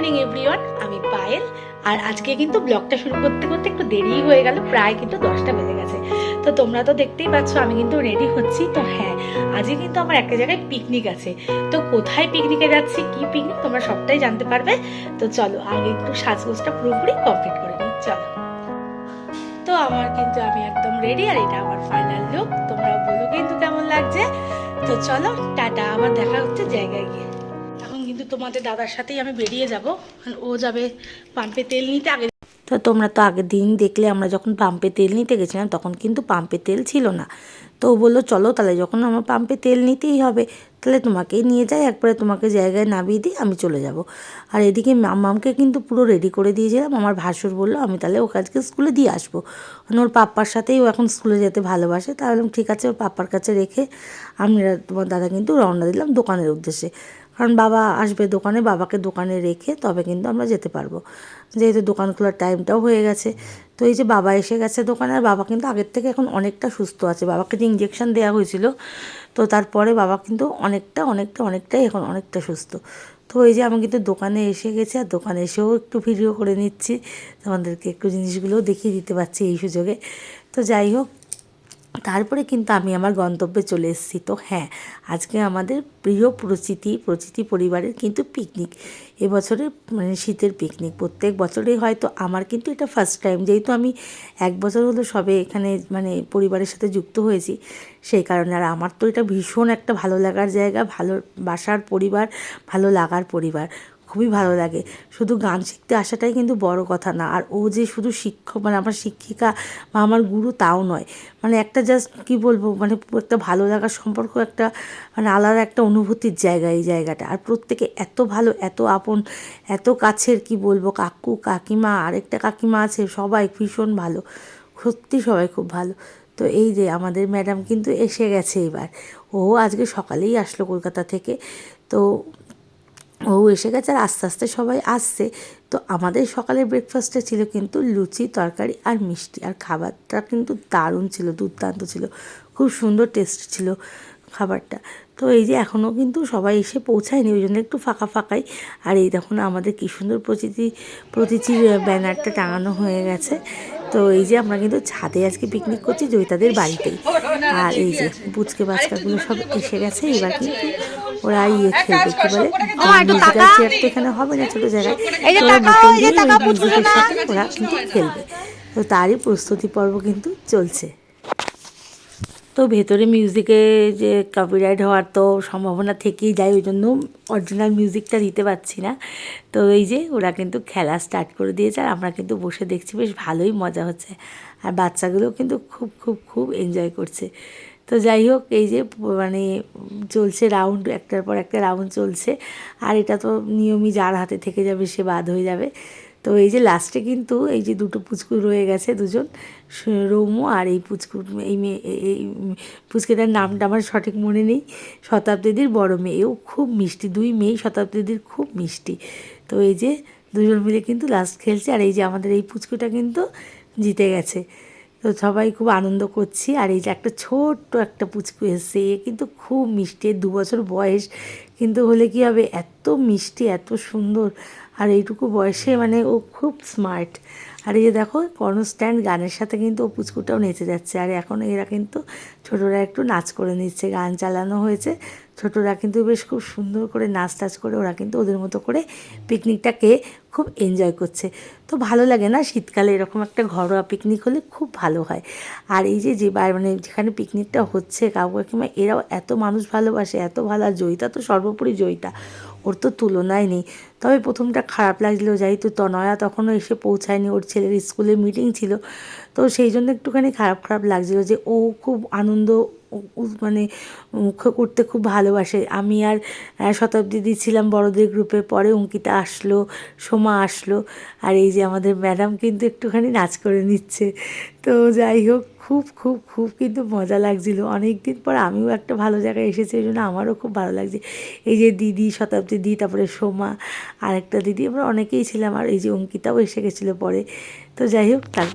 Morning everyone, আমি পায়েল। আর আজকে কিন্তু ব্লগটা শুরু করতে করতে একটু দেরি হয়ে গেল, প্রায় কিন্তু 10টা বেজে গেছে। তো তোমরা তো দেখতেই পাচ্ছ আমি কিন্তু রেডি হচ্ছি। তো হ্যাঁ, আজকে কিন্তু আমার একটা জায়গায় পিকনিক আছে। তো কোথায় পিকনিকে যাচ্ছি, কি পিকনিক, তোমরা সবটাই জানতে পারবে। তো চলো আগে একটু সাজগোজটা পুরোপুরি কমপ্লিট করে নিই, চলো। তো আমার কিন্তু আমি একদম রেডি, আর এটা আমার ফাইনাল লুক। তোমরা বলো কিন্তু কেমন লাগছে। তো চলো টাটা, আবার দেখা হচ্ছে জায়গায় গিয়ে। এখন কিন্তু তোমাদের দাদার সাথেই আমি বেরিয়ে যাব, ও যাবে পাম্পে তেল নিতে। আগে তো তোমরা তো আগের দিন দেখলে আমরা যখন পাম্পে তেল নিতে গেছিলাম তখন কিন্তু পাম্পে তেল ছিল না। তো ও বললো চলো তাহলে যখন আমার পাম্পে তেল নিতেই হবে তাহলে তোমাকেই নিয়ে যাই, একবারে তোমাকে জায়গায় নামিয়ে দিই, আমি চলে যাব। আর এদিকে মামামকে কিন্তু পুরো রেডি করে দিয়েছিলাম। আমার ভাসুর বললো আমি তাহলে ওকে আজকে স্কুলে দিয়ে আসবো, মানে ওর পাপ্পার সাথেই ও এখন স্কুলে যেতে ভালোবাসে। তাহলে ঠিক আছে, ওর পাপ্পার কাছে রেখে আমরা তোমার দাদা কিন্তু রওনা দিলাম দোকানের উদ্দেশ্যে। কারণ বাবা আসবে দোকানে, বাবাকে দোকানে রেখে তবে কিন্তু আমরা যেতে পারবো, যেহেতু দোকান খোলার টাইমটাও হয়ে গেছে। তো এই যে বাবা এসে গেছে দোকানে, আর বাবা কিন্তু আগের থেকে এখন অনেকটা সুস্থ আছে। বাবাকে যে ইঞ্জেকশন দেওয়া হয়েছিল, তো তারপরে বাবা কিন্তু অনেকটাই এখন অনেকটা সুস্থ। তো এই যে আমি কিন্তু দোকানে এসে গেছি, আর দোকানে এসেও একটু ভিডিও করে নিচ্ছি, তোমাদেরকে একটু জিনিসগুলোও দেখিয়ে দিতে পারছি এই সুযোগে। তো যাই হোক, তারপরে কিন্তু আমি আমার গন্তব্যে চলে এসেছি। তো হ্যাঁ, আজকে আমাদের প্রিয় প্রচিতি পরিবারের কিন্তু পিকনিক, এবছরের মানে শীতের পিকনিক। প্রত্যেক বছরেই হয়তো, আমার কিন্তু এটা ফার্স্ট টাইম, যেহেতু আমি 1 বছর হলো সবে এখানে মানে পরিবারের সাথে যুক্ত হয়েছি, সেই কারণে। আর আমার তো এটা ভীষণ একটা ভালো লাগার জায়গা, ভালোবাসার পরিবার, ভালো লাগার পরিবার, খুবই ভালো লাগে। শুধু গান শিখতে আসাটাই কিন্তু বড় কথা না। আর ও যে শুধু শিক্ষক, মানে আমার শিক্ষিকা বা আমার গুরু তাও নয়, মানে একটা জাস্ট কী বলবো, মানে একটা ভালো লাগার সম্পর্ক, একটা মানে আলাদা একটা অনুভূতির জায়গা এই জায়গাটা। আর প্রত্যেকে এত ভালো, এত আপন, এত কাছের, কি বলবো, কাকু কাকিমা, আরেকটা কাকিমা আছে, সবাই ভীষণ ভালো, সত্যি সবাই খুব ভালো। তো এই যে আমাদের ম্যাডাম কিন্তু এসে গেছে এবার, ও আজকে সকালেই আসলো কলকাতা থেকে। তো ও এসে গেছে, আর আস্তে আস্তে সবাই আসছে। তো আমাদের সকালের ব্রেকফাস্টে ছিল কিন্তু লুচি, তরকারি আর মিষ্টি, আর খাবারটা কিন্তু দারুণ ছিল, দুর্দান্ত ছিল, খুব সুন্দর টেস্ট ছিল খাবারটা। তো এই যে এখনও কিন্তু সবাই এসে পৌঁছায়নি, ওই জন্য একটু ফাঁকা ফাঁকাই। আর এই দেখুন আমাদের কী সুন্দর প্রতিচির ব্যানারটা টাঙানো হয়ে গেছে। তো এই যে আমরা কিন্তু ছাদে আজকে পিকনিক করছি জয়িতাদের বাড়িতেই। আর এই যে পুচকে বাচ্চাগুলো সব এসে গেছে, এবার কিন্তু ওরা খেলবে, কি বলে, মিউজিক্যাল চেয়ার তো এখানে হবে না ছোটো জায়গায়, তো ওরা বোতল দিয়ে ওই মিউজিকের সাথে ওরা কিন্তু খেলবে। তো তারই প্রস্তুতি পর্ব কিন্তু চলছে। তো ভেতরে মিউজিকে যে কপিরাইট হওয়ার তো সম্ভাবনা থেকেই যায়, ওই জন্য অরিজিনাল মিউজিকটা দিতে পারছি না। তো এই যে ওরা কিন্তু খেলা স্টার্ট করে দিয়েছে, আর আমরা কিন্তু বসে দেখছি, বেশ ভালোই মজা হচ্ছে। আর বাচ্চাগুলোও কিন্তু খুব খুব খুব এনজয় করছে। তো যাই হোক, এই যে মানে চলছে রাউন্ড, একটার পর একটা রাউন্ড চলছে। আর এটা তো নিয়মই, যার হাতে থেকে যাবে সে বাদ হয়ে যাবে। তো এই যে লাস্টে কিন্তু এই যে দুটো পুচকু রয়ে গেছে, দুজন, রৌমু আর এই পুচকু, এই মেয়ে, এই পুচকেটার নামটা আমার সঠিক মনে নেই, শতাব্দীদির বড় মেয়ে, এও খুব মিষ্টি, দুই মেয়েই শতাব্দীদির খুব মিষ্টি। তো এই যে দুজন মিলে কিন্তু লাস্ট খেলছে, আর এই যে আমাদের এই পুচকুটা কিন্তু জিতে গেছে। তো সবাই খুব আনন্দ করছি। আর এই যে একটা ছোট্ট একটা পুচকু এসছে, এ কিন্তু খুব মিষ্টি, 2 বছর বয়স, কিন্তু হলে কি হবে, এত মিষ্টি, এত সুন্দর, আর এইটুকু বয়সে মানে ও খুব স্মার্ট। আর এই যে দেখো কনস্ট্যান্ট গানের সাথে কিন্তু ও পুচকুটাও নেচে যাচ্ছে। আর এখন এরা কিন্তু ছোটরা একটু নাচ করে নিচ্ছে, গান চালানো হয়েছে, ছোটরা কিন্তু বেশ খুব সুন্দর করে নাচ টাচ করে ওরা কিন্তু ওদের মতো করে পিকনিকটাকে খুব এনজয় করছে। তো ভালো লাগে না, শীতকালে এরকম একটা ঘরোয়া পিকনিক হলে খুব ভালো হয়। আর এই যে মানে যেখানে পিকনিকটা হচ্ছে, কাকু কাকিমা এরাও এত মানুষ ভালোবাসে, এত ভালো। আর জয়িতা তো সর্বোপরি, জয়িতা, ওর তো তুলনাই নেই। তবে প্রথমটা খারাপ লাগছিলো, যাই তো তনয়া তখনও এসে পৌঁছায়নি, ওর ছেলের স্কুলে মিটিং ছিল, তো সেই জন্য একটুখানি খারাপ খারাপ লাগছিলো যে ও খুব আনন্দ মানে করতে খুব ভালোবাসে। আমি আর শতাব্দী ছিলাম বড়দের গ্রুপে, পরে অঙ্কিতা আসলো, সোমা আসলো, আর এই যে আমাদের ম্যাডাম কিন্তু একটুখানি নাচ করে নিচ্ছে। তো যাই হোক, খুব খুব খুব কিন্তু মজা লাগছিল, অনেক দিন পর আমিও একটা ভালো জায়গায় এসেছি, ওই জন্য আমারও খুব ভালো লাগছে। এই যে দিদি, শতাব্দী দি, তারপরে সোমা, আরেকটা দিদি, আমরা অনেকেই ছিলাম, আর এই যে অঙ্কিতাও এসে গেছিলো পরে। তো যাই হোক, তার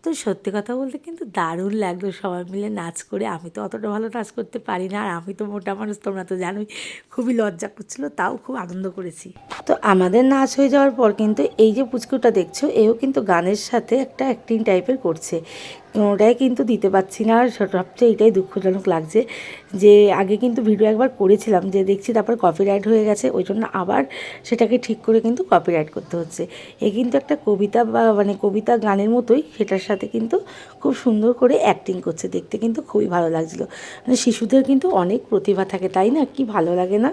তো সত্যি কথা বলতে কিন্তু দারুণ লাগলো সবাই মিলে নাচ করে। আমি তো অতটা ভালো নাচ করতে পারি না, আর আমি তো মোটা মানুষ, তোমরা তো জানোই। খুবই লজ্জা করছিল, তাও খুব আনন্দ করেছি। তো আমাদের নাচ হয়ে যাওয়ার পর কিন্তু এই যে পুচকুটা দেখছো, এও কিন্তু গানের সাথে একটা অ্যাক্টিং টাইপের করছে। কোনোটাই কিন্তু দিতে পারছি না, আর সবচেয়ে এটাই দুঃখজনক লাগছে যে আগে কিন্তু ভিডিও একবার করেছিলাম, যে দেখছি তারপর কপিরাইট হয়ে গেছে, ওই জন্য আবার সেটাকে ঠিক করে কিন্তু কপিরাইট করতে হচ্ছে। এ কিন্তু একটা কবিতা বা মানে কবিতা গানের মতোই, সেটার সাথে কিন্তু খুব সুন্দর করে অ্যাক্টিং করছে, দেখতে কিন্তু খুবই ভালো লাগছিলো। মানে শিশুদের কিন্তু অনেক প্রতিভা থাকে, তাই না? কি ভালো লাগে না?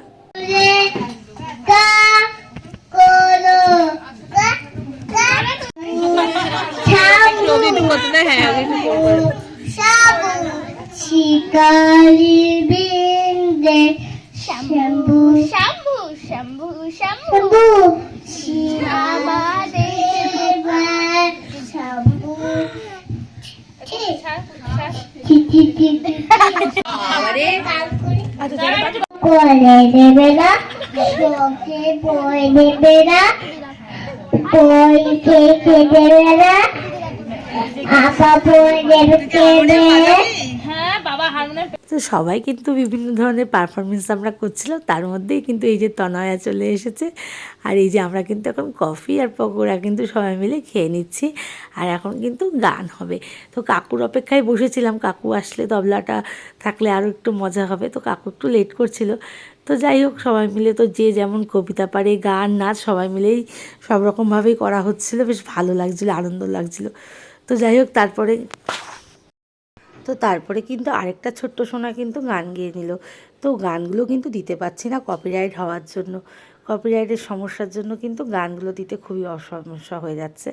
শিকারি বিন্দে শম্ভু শম্ভু শম্ভু শম্ভু আমাদের শম্ভু করে দেবে না, তোকে বই দেবে না, বই খেতে দেবে না, আপা বই দেবে। তো সবাই কিন্তু বিভিন্ন ধরনের পারফরমেন্স আমরা করছিলাম, তার মধ্যেই কিন্তু এই যে তনয়া চলে এসেছে। আর এই যে আমরা কিন্তু এখন কফি আর পকোড়া কিন্তু সবাই মিলে খেয়ে নিচ্ছি, আর এখন কিন্তু গান হবে। তো কাকুর অপেক্ষায় বসেছিলাম, কাকু আসলে তবলাটা থাকলে আরও একটু মজা হবে। তো কাকু একটু লেট করছিল। তো যাই হোক, সবাই মিলে তো যে যেমন কবিতা পারে, গান নাচ সবাই মিলেই সব রকমভাবেই করা হচ্ছিলো, বেশ ভালো লাগছিলো, আনন্দ লাগছিলো। তো যাই হোক, তারপরে কিন্তু আরেকটা ছোট্ট সোনা কিন্তু গান গেয়ে নিল। তো গানগুলো কিন্তু দিতে পারছি না কপিরাইট হওয়ার জন্য, কপিরাইটের সমস্যার জন্য কিন্তু গানগুলো দিতে খুবই সমস্যা হয়ে যাচ্ছে।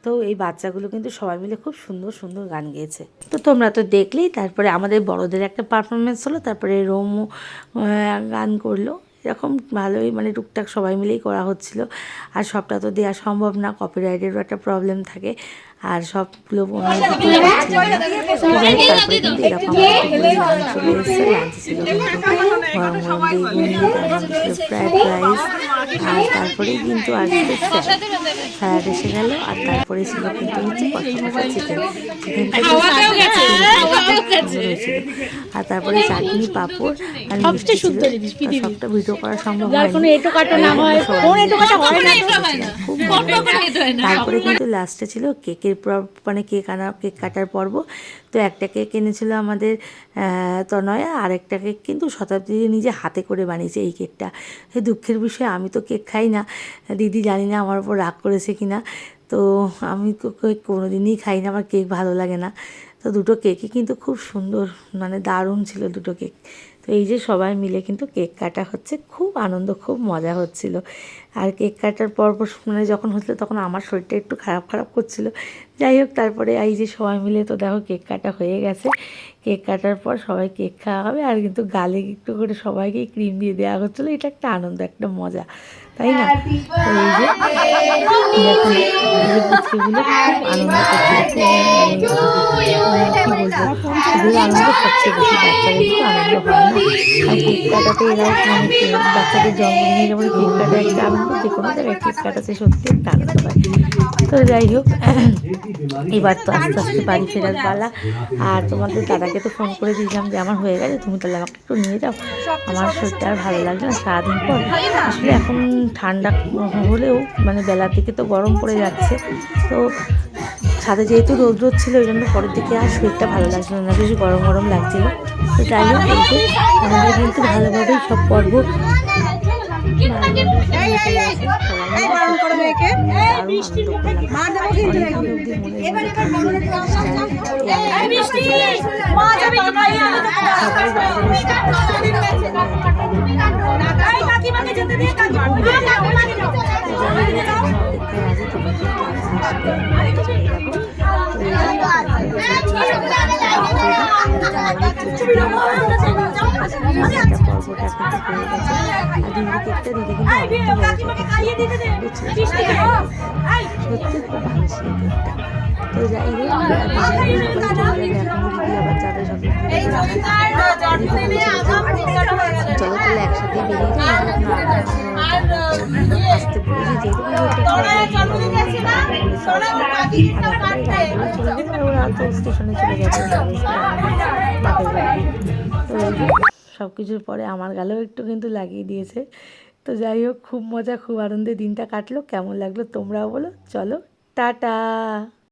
তো এই বাচ্চাগুলো কিন্তু সবাই মিলে খুব সুন্দর সুন্দর গান গেয়েছে। তো তোমরা তো দেখলেই। তারপরে আমাদের বড়দের একটা পারফরমেন্স হলো, তারপরে রোমও গান করলো। এরকম ভালোই মানে টুকটাক সবাই মিলেই করা হচ্ছিল। আর সবটা তো দেওয়া সম্ভব না, কপিরাইটেরও একটা প্রবলেম থাকে, আর সবগুলো তারপরে কিন্তু এরকম চলে এসেছে। লাঞ্চ ছিল কিন্তু গরম গরম বেগুনি, ছিল ফ্রাইড রাইস, আর তারপরেই কিন্তু আসবে স্যালাড এসে গেল, আর তারপরে ছিল কিন্তু হচ্ছে চিকেন, আর তারপরে চাটনি, পাঁপড় আর মিষ্টি ছিল। সবটা ভিডিও করা সম্ভব হয়নি, তারপরে কিন্তু লাস্টে ছিল কেকের মানে কেক কাটার পর্ব। তো একটা কেক এনেছিল আমাদের তনয়া, আরেকটা কেক কিন্তু শতাব্দী নিজে হাতে করে বানিয়েছে এই কেকটা। দুঃখের বিষয়, আমি তো কেক খাই না, দিদি জানি না আমার উপর রাগ করেছে কিনা। তো আমি তো কেক কোনোদিনই খাই না, আমার কেক ভালো লাগে না। তো দুটো কেকই কিন্তু খুব সুন্দর, মানে দারুণ ছিল দুটো কেক। তো এই যে সবাই মিলে কিন্তু কেক কাটা হচ্ছে, খুব আনন্দ, খুব মজা হচ্ছিল। আর কেক কাটার পর মানে যখন হচ্ছিলো তখন আমার শরীরটা একটু খারাপ খারাপ করছিল। যাই হোক, তারপরে এই যে সবাই মিলে তো দেখো কেক কাটা হয়ে গেছে। কেক কাটার পর সবাই কেক খাওয়া হবে, আর কিন্তু গালে একটু করে সবাইকে ক্রিম দিয়ে দেওয়া হচ্ছিলো। এটা একটা আনন্দ, একটা মজা, তাই না? তো এই যে পুচকিগুলো খুব আনন্দ করছে, আনন্দ সবচেয়ে বেশি বাচ্চাদের কিন্তু আনন্দ হয় না। আর কেক কাটাতে এরাও মানে বাচ্চাদের জন্মদিনে যেমন কেক কাটা একটা আনন্দ, যে কোনো জায়গায় কেক কাটাতে সত্যি একটা আনন্দ হয়। তো যাই হোক, এবার তো আস্তে আস্তে বাড়ি ফেরার পালা। আর তোমাদের দাদাকে তো ফোন করে দিয়েছিলাম যে আমার হয়ে গেছে, তুমি তাহলে আমাকে একটু নিয়ে যাও, আমার শরীরটা আর ভালো লাগছে না সারাদিন পর। আসলে এখন ঠান্ডা হলেও মানে বেলার দিকে তো গরম পড়ে যাচ্ছে, তো ছাদে যেহেতু রোদ রোদ ছিল, ওই জন্য পরের দিকে আর শরীরটা ভালো লাগছিল না, বেশি গরম গরম লাগছিল। তো যাই হোক, এই যে আমাদের কিন্তু ভালোভাবেই সব পর্ব সত্যি খুব ভালো ছিল। তো যাই হোক সবাই চলে যাবে এখন দিদি আবার যাবে সকাল চলো তাহলে একসাথে বেরিয়ে যাই আসতে বলেছি যেহেতু ওরা তো স্টেশনে চলে যাবে বাপের বাড়ি। তো সব কিছুর পরে আমার গালেও একটু কিন্তু লাগিয়ে দিয়েছে। তো যাই হোক খুব মজা খুব আনন্দে দিনটা কাটলো। কেমন লাগলো তোমরাও বলো। চলো টাটা।